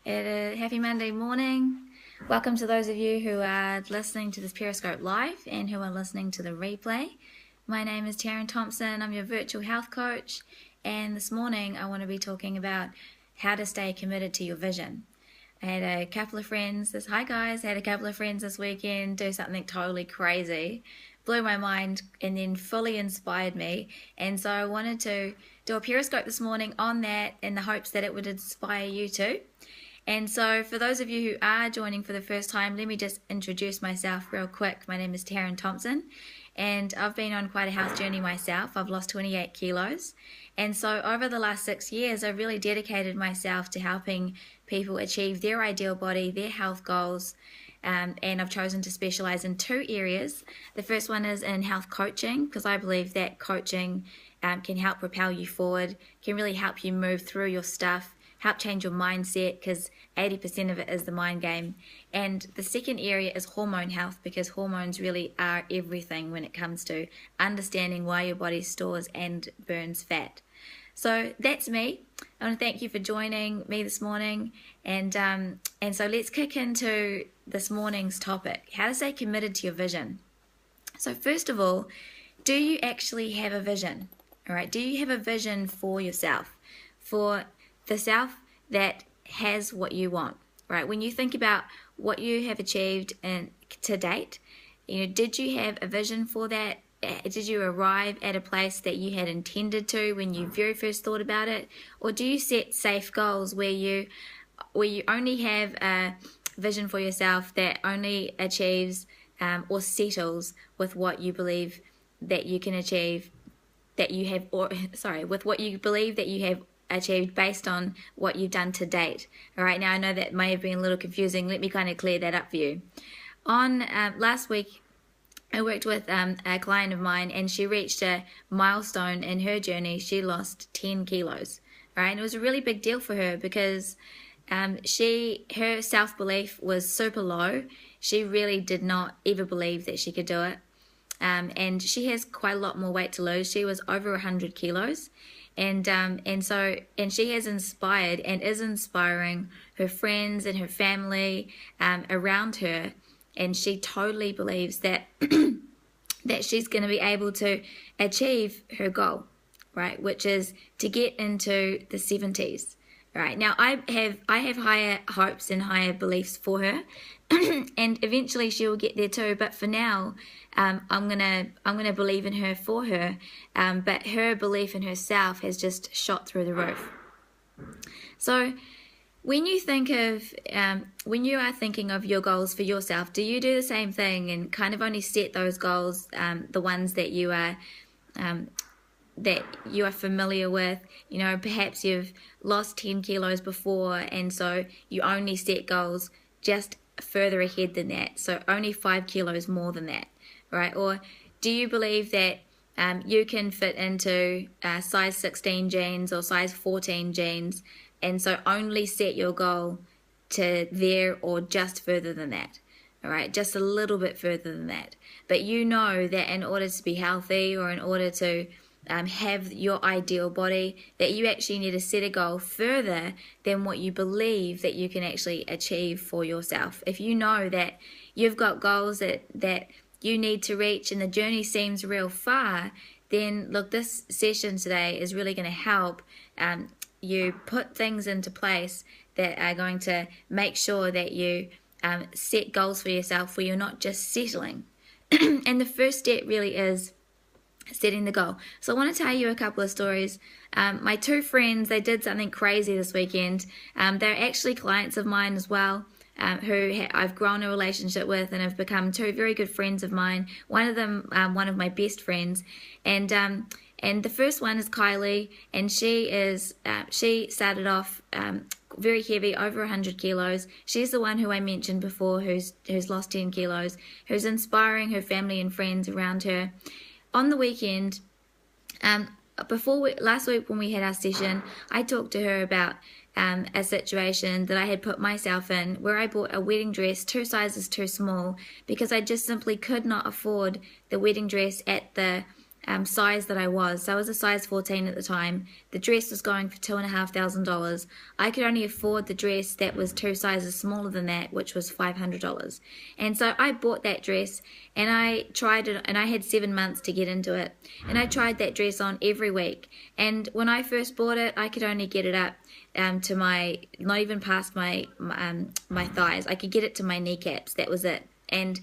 Happy Monday morning. Welcome to those of you who are listening to this Periscope live and who are listening to the replay. My name is Taryn Thompson. I'm your virtual health coach, and this morning I want to be talking about how to stay committed to your vision. I had a couple of friends this weekend do something totally crazy, blew my mind, and then fully inspired me. And so I wanted to do a Periscope this morning on that in the hopes that it would inspire you too. And so for those of you who are joining for the first time, let me just introduce myself real quick. My name is Taryn Thompson, and I've been on quite a health journey myself. I've lost 28 kilos. And so over the last 6 years, I've really dedicated myself to helping people achieve their ideal body, their health goals, and I've chosen to specialize in 2 areas. The first one is in health coaching, because I believe that coaching can help propel you forward, can really help you move through your stuff, help change your mindset, because 80% of it is the mind game. And the second area is hormone health, because hormones really are everything when it comes to understanding why your body stores and burns fat. So that's me. I want to thank you for joining me this morning. And so let's kick into this morning's topic, how to stay committed to your vision. So first of all, do you actually have a vision? All right, do you have a vision for yourself, for the self that has what you want, right? When you think about what you have achieved to date, did you have a vision for that? Did you arrive at a place that you had intended to when you very first thought about it? Or do you set safe goals where you only have a vision for yourself that only achieves or settles with what you believe that you can achieve, with what you believe that you have achieved based on what you've done to date? All right, now I know that may have been a little confusing. Let me kind of clear that up for you. On last week, I worked with a client of mine, and she reached a milestone in her journey. She lost 10 kilos, right? And it was a really big deal for her because her self-belief was super low. She really did not ever believe that she could do it. And she has quite a lot more weight to lose. She was over 100 kilos. And she has inspired and is inspiring her friends and her family around her. And she totally believes that that she's going to be able to achieve her goal, right? Which is to get into the 70s, right? Now I have higher hopes and higher beliefs for her, and eventually she will get there too. But for now, I'm gonna believe in her for her. But her belief in herself has just shot through the roof. So when you are thinking of your goals for yourself, do you do the same thing and kind of only set those goals, the ones that you are familiar with? Perhaps you've lost 10 kilos before, and so you only set goals just further ahead than that, so only 5 kilos more than that, right? Or do you believe that you can fit into size 16 jeans or size 14 jeans, and so only set your goal to there or just further than that, all right? Just a little bit further than that. But you know that in order to be healthy, or in order to have your ideal body, that you actually need to set a goal further than what you believe that you can actually achieve for yourself. If you know that you've got goals that you need to reach and the journey seems real far, then look, this session today is really going to help you put things into place that are going to make sure that you set goals for yourself where you're not just settling. And the first step really is setting the goal. So I want to tell you a couple of stories. My 2 friends, they did something crazy this weekend. They're actually clients of mine as well, who I've grown a relationship with and have become 2 very good friends of mine. One of them, one of my best friends. And the first one is Kylie, and she started off very heavy, over 100 kilos. She's the one who I mentioned before, who's lost 10 kilos, who's inspiring her family and friends around her. On the weekend, last week when we had our session, I talked to her about a situation that I had put myself in, where I bought a wedding dress 2 sizes too small because I just simply could not afford the wedding dress at the size that I was. So I was a size 14 at the time. The dress was going for $2,500. I could only afford the dress that was 2 sizes smaller than that, which was $500. And so I bought that dress and I tried it, and I had 7 months to get into it. And I tried that dress on every week. And when I first bought it, I could only get it up to not even past my thighs. I could get it to my kneecaps. That was it. And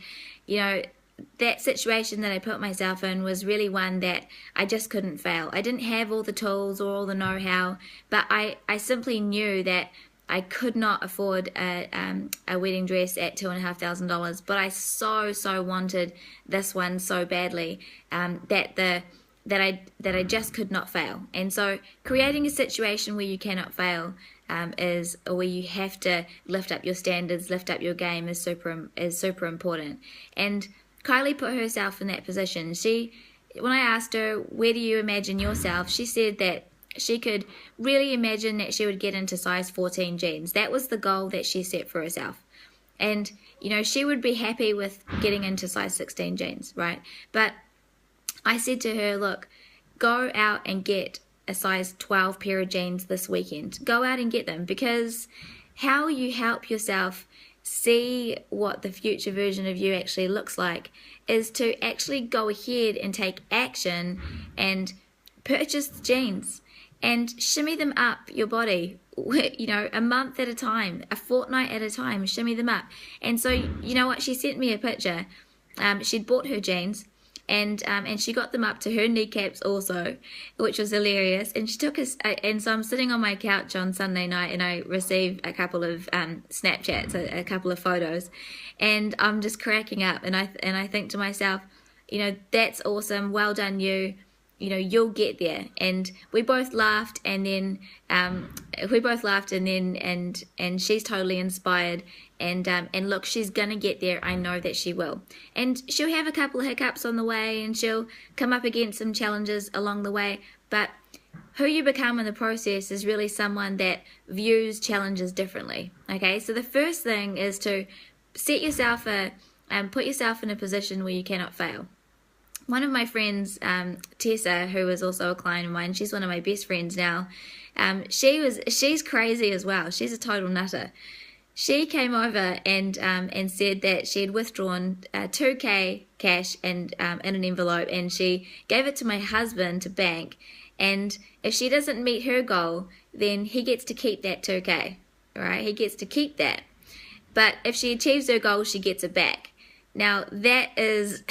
that situation that I put myself in was really one that I just couldn't fail. I didn't have all the tools or all the know-how, but I simply knew that I could not afford a wedding dress at $2,500. But I so wanted this one so badly that I just could not fail. And so creating a situation where you cannot fail or where you have to lift up your standards, lift up your game is super important. And Kylie put herself in that position. When I asked her, where do you imagine yourself? She said that she could really imagine that she would get into size 14 jeans. That was the goal that she set for herself. And, she would be happy with getting into size 16 jeans, right? But I said to her, look, go out and get a size 12 pair of jeans this weekend. Go out and get them, because how you help yourself see what the future version of you actually looks like is to actually go ahead and take action and purchase the jeans and shimmy them up your body, a month at a time, a fortnight at a time, shimmy them up. And so, you know what, she sent me a picture. She'd bought her jeans, and she got them up to her kneecaps also, which was hilarious. And she took us, and so I'm sitting on my couch on Sunday night, and I received a couple of Snapchats, a couple of photos, and I'm just cracking up. And I think to myself, that's awesome. Well done, you. You'll get there. And we both laughed, and then and she's totally inspired. And look, she's gonna get there. I know that she will. And she'll have a couple of hiccups on the way, and she'll come up against some challenges along the way. But who you become in the process is really someone that views challenges differently. Okay, so the first thing is to set yourself put yourself in a position where you cannot fail. One of my friends, Tessa, who is also a client of mine, she's one of my best friends now. She's crazy as well. She's a total nutter. She came over and said that she had withdrawn $2,000 cash and in an envelope, and she gave it to my husband to bank. And if she doesn't meet her goal, then he gets to keep that $2,000. Right? He gets to keep that. But if she achieves her goal, she gets it back. Now that's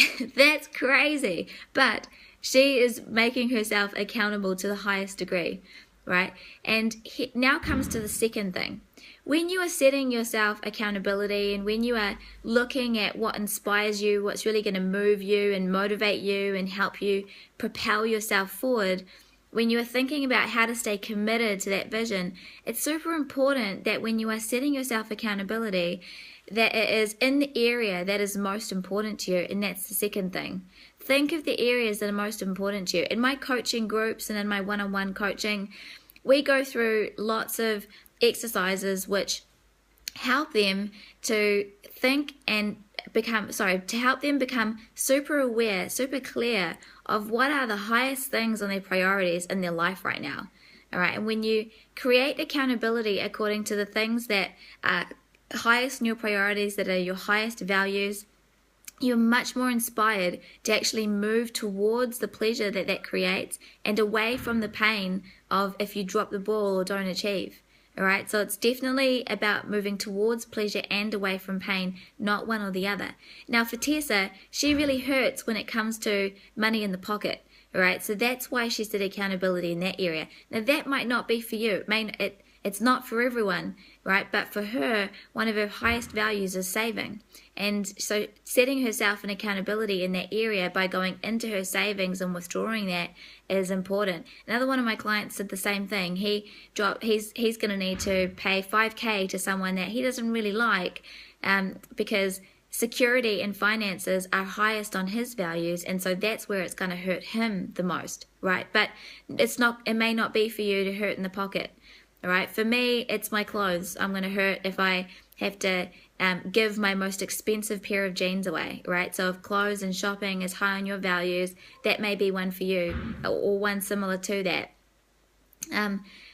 crazy, but she is making herself accountable to the highest degree, right? And now comes to the second thing. When you are setting yourself accountability, and when you are looking at what inspires you, what's really going to move you and motivate you and help you propel yourself forward, when you are thinking about how to stay committed to that vision, it's super important that when you are setting yourself accountability, that it is in the area that is most important to you. And that's the second thing. Think of the areas that are most important to you. In my coaching groups and in my one-on-one coaching, we go through lots of exercises which help them to think and help them become super aware, super clear of what are the highest things on their priorities in their life right now. All right. And when you create accountability according to the things that are highest in your priorities, that are your highest values, you're much more inspired to actually move towards the pleasure that creates and away from the pain of if you drop the ball or don't achieve. All right, so it's definitely about moving towards pleasure and away from pain, not one or the other. Now for Tessa, she really hurts when it comes to money in the pocket. All right, so that's why she said accountability in that area. Now that might not be for you. It's not for everyone, right? But for her, one of her highest values is saving. And so setting herself an accountability in that area by going into her savings and withdrawing that is important. Another one of my clients did the same thing. He's going to need to pay $5,000 to someone that he doesn't really like because security and finances are highest on his values, and so that's where it's going to hurt him the most, right? But it may not be for you to hurt in the pocket. All right, for me, it's my clothes. I'm going to hurt if I have to give my most expensive pair of jeans away, right? So if clothes and shopping is high on your values, that may be one for you, or one similar to that.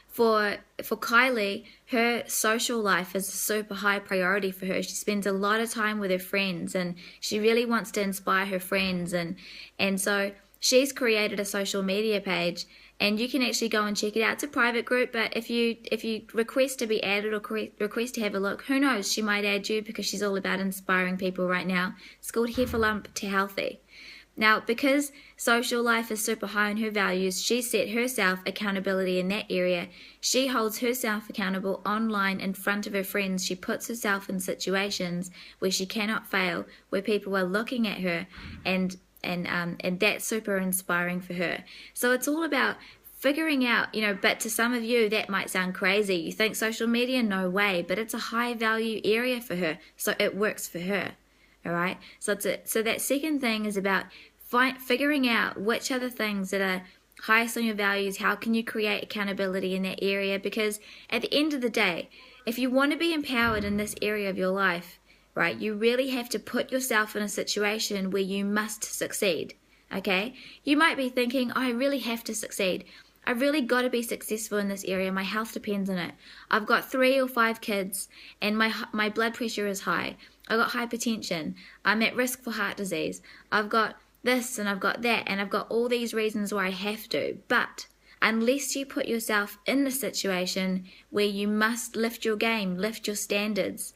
For Kylie, her social life is a super high priority for her. She spends a lot of time with her friends, and she really wants to inspire her friends, and so she's created a social media page, and you can actually go and check it out. It's a private group, but if you request to be added or request to have a look, who knows, she might add you, because she's all about inspiring people right now. It's called Heffalump to Healthy. Now, because social life is super high on her values, she set herself accountability in that area. She holds herself accountable online in front of her friends. She puts herself in situations where she cannot fail, where people are looking at her, and that's super inspiring for her. So it's all about figuring out, but to some of you that might sound crazy. You think social media? No way, but it's a high value area for her, so it works for her. All right, so that second thing is about figuring out which are the things that are highest on your values. How can you create accountability in that area? Because at the end of the day, if you want to be empowered in this area of your life, right, you really have to put yourself in a situation where you must succeed. Okay, you might be thinking, I really have to succeed. I really got to be successful in this area. My health depends on it. I've got 3 or 5 kids, and my blood pressure is high. I've got hypertension. I'm at risk for heart disease. I've got this and I've got that, and I've got all these reasons why I have to. But unless you put yourself in the situation where you must lift your game, lift your standards,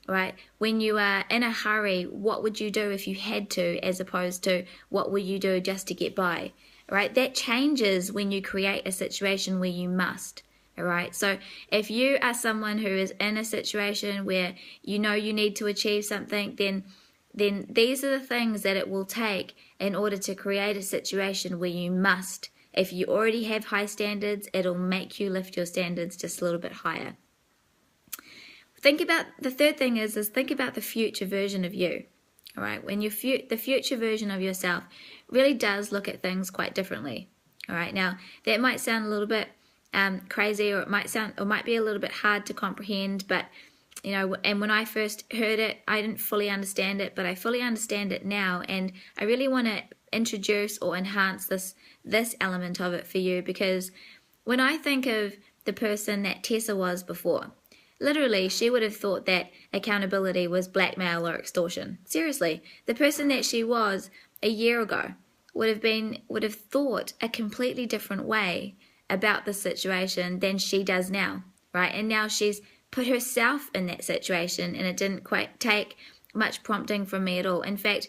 right? When you are in a hurry, what would you do if you had to, as opposed to what will you do just to get by, right? That changes when you create a situation where you must. All right. So if you are someone who is in a situation where you know you need to achieve something, then these are the things that it will take in order to create a situation where you must. If you already have high standards, it'll make you lift your standards just a little bit higher. Think about the third thing is think about the future version of you. All right. When the future version of yourself really does look at things quite differently. All right. Now that might sound a little bit crazy, or it might be a little bit hard to comprehend, but and when I first heard it, I didn't fully understand it, but I fully understand it now, and I really want to introduce or enhance this element of it for you, because when I think of the person that Tessa was before, literally she would have thought that accountability was blackmail or extortion. Seriously, the person that she was a year ago would have thought a completely different way about the situation than she does now, right? And now she's put herself in that situation, and it didn't quite take much prompting from me at all. In fact,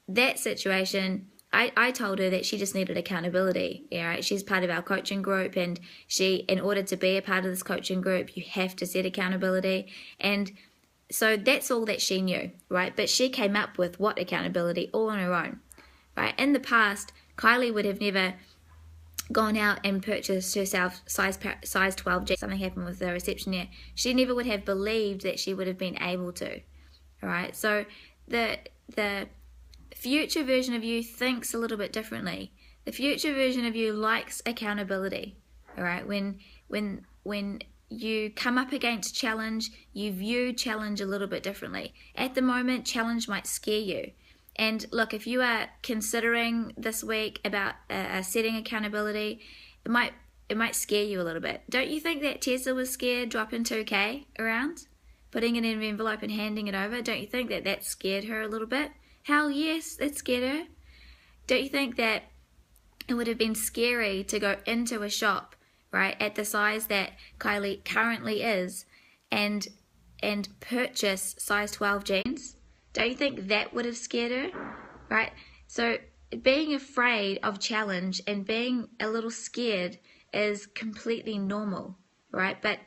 that situation, I told her that she just needed accountability. Right? She's part of our coaching group, and in order to be a part of this coaching group, you have to set accountability. And so that's all that she knew, right? But she came up with what accountability all on her own, right? In the past, Kylie would have never gone out and purchased herself size 12 jeans. Something happened with the reception here. She never would have believed that she would have been able to. All right. So the future version of you thinks a little bit differently. The future version of you likes accountability. All right. When you come up against challenge, you view challenge a little bit differently. At the moment, challenge might scare you. And look, if you are considering this week about setting accountability, it might scare you a little bit. Don't you think that Tessa was scared dropping 2K around, putting it in an envelope and handing it over? Don't you think that scared her a little bit? Hell yes, that scared her. Don't you think that it would have been scary to go into a shop, right, at the size that Kylie currently is, and purchase size 12 jeans? Don't you think that would have scared her, right? So being afraid of challenge and being a little scared is completely normal, right? But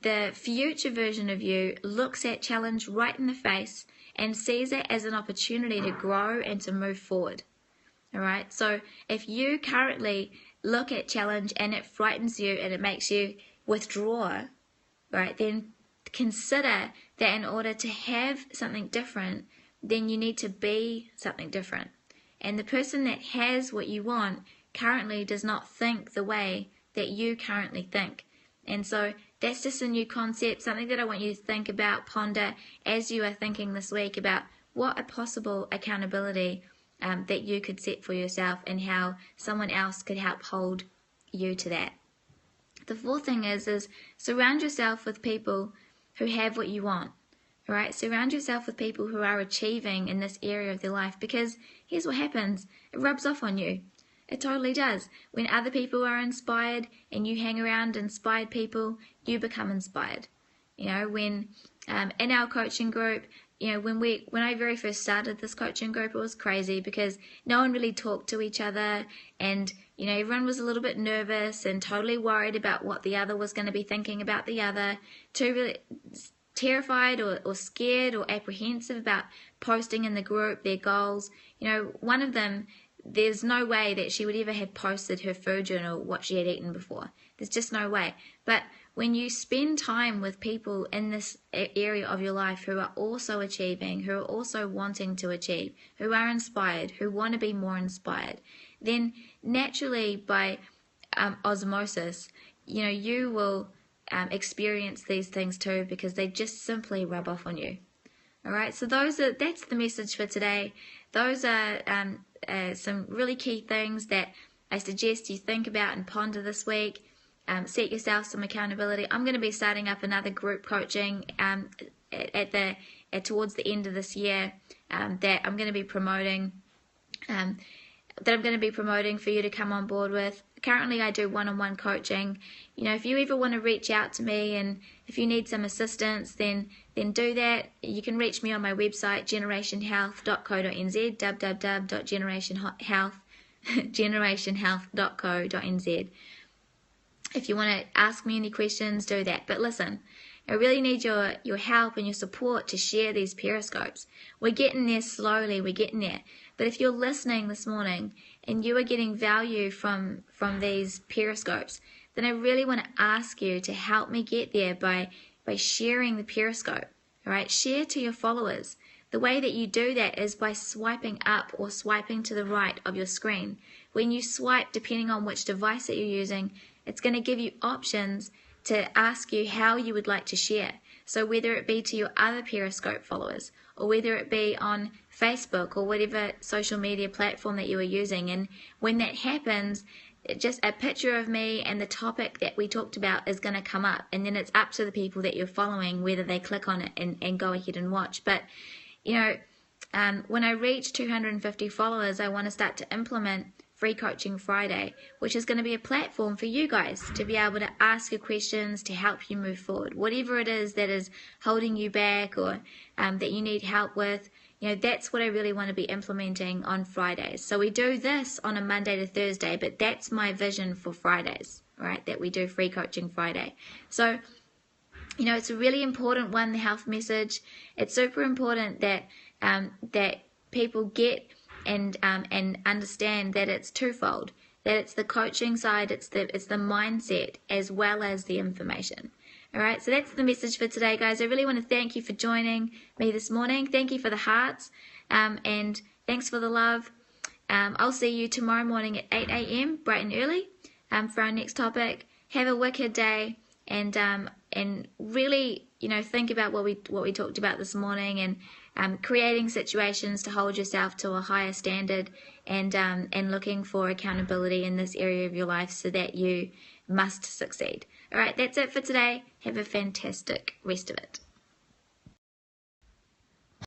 the future version of you looks at challenge right in the face and sees it as an opportunity to grow and to move forward, all right? So if you currently look at challenge and it frightens you and it makes you withdraw, right, then consider that in order to have something different, then you need to be something different. And the person that has what you want currently does not think the way that you currently think. And so that's just a new concept, something that I want you to think about, ponder as you are thinking this week about what a possible accountability that you could set for yourself and how someone else could help hold you to that. The fourth thing is surround yourself with people who have what you want. All right, surround yourself with people who are achieving in this area of their life, because here's what happens: it rubs off on you. It totally does. When other people are inspired and you hang around inspired people, you become inspired. You know, when in our coaching group, you know, when I very first started this coaching group, it was crazy because no one really talked to each other, and you know, everyone was a little bit nervous and totally worried about what the other was going to be thinking about the other, too really terrified or scared or apprehensive about posting in the group their goals. You know, one of them, there's no way that she would ever have posted her food journal, what she had eaten before. There's just no way. But when you spend time with people in this area of your life who are also achieving, who are also wanting to achieve, who are inspired, who want to be more inspired, then naturally by osmosis, you know, you will experience these things too, because they just simply rub off on you. All right, so that's the message for today. Those are some really key things that I suggest you think about and ponder this week. Set yourself some accountability. I'm going to be starting up another group coaching towards the end of this year that I'm going to be promoting. For you to come on board with. Currently, I do one-on-one coaching. You know, if you ever want to reach out to me and if you need some assistance, then do that. You can reach me on my website, generationhealth.co.nz, www.generationhealth.co.nz. If you want to ask me any questions, do that. But listen, I really need your help and your support to share these periscopes. We're getting there slowly, we're getting there. But if you're listening this morning and you are getting value from these periscopes, then I really want to ask you to help me get there by sharing the periscope. All right, share to your followers. The way that you do that is by swiping up or swiping to the right of your screen. When you swipe, depending on which device that you're using, it's going to give you options to ask you how you would like to share. So whether it be to your other Periscope followers, or whether it be on Facebook or whatever social media platform that you are using. And when that happens, just a picture of me and the topic that we talked about is going to come up. And then it's up to the people that you're following whether they click on it and go ahead and watch. But, you know, when I reach 250 followers, I want to start to implement Free Coaching Friday, which is going to be a platform for you guys to be able to ask your questions to help you move forward. Whatever it is that is holding you back or that you need help with, you know, that's what I really want to be implementing on Fridays. So we do this on a Monday to Thursday, but that's my vision for Fridays, right? That we do Free Coaching Friday. So, you know, it's a really important one, the health message. It's super important that that people get and understand that it's twofold, that it's the coaching side, it's the mindset as well as the information. All right, so that's the message for today, guys. I really want to thank you for joining me this morning. Thank you for the hearts, and thanks for the love. I'll see you tomorrow morning at 8 a.m. bright and early for our next topic. Have a wicked day, and really, you know, think about what we talked about this morning, and creating situations to hold yourself to a higher standard, and looking for accountability in this area of your life so that you must succeed. All right, that's it for today. Have a fantastic rest of it.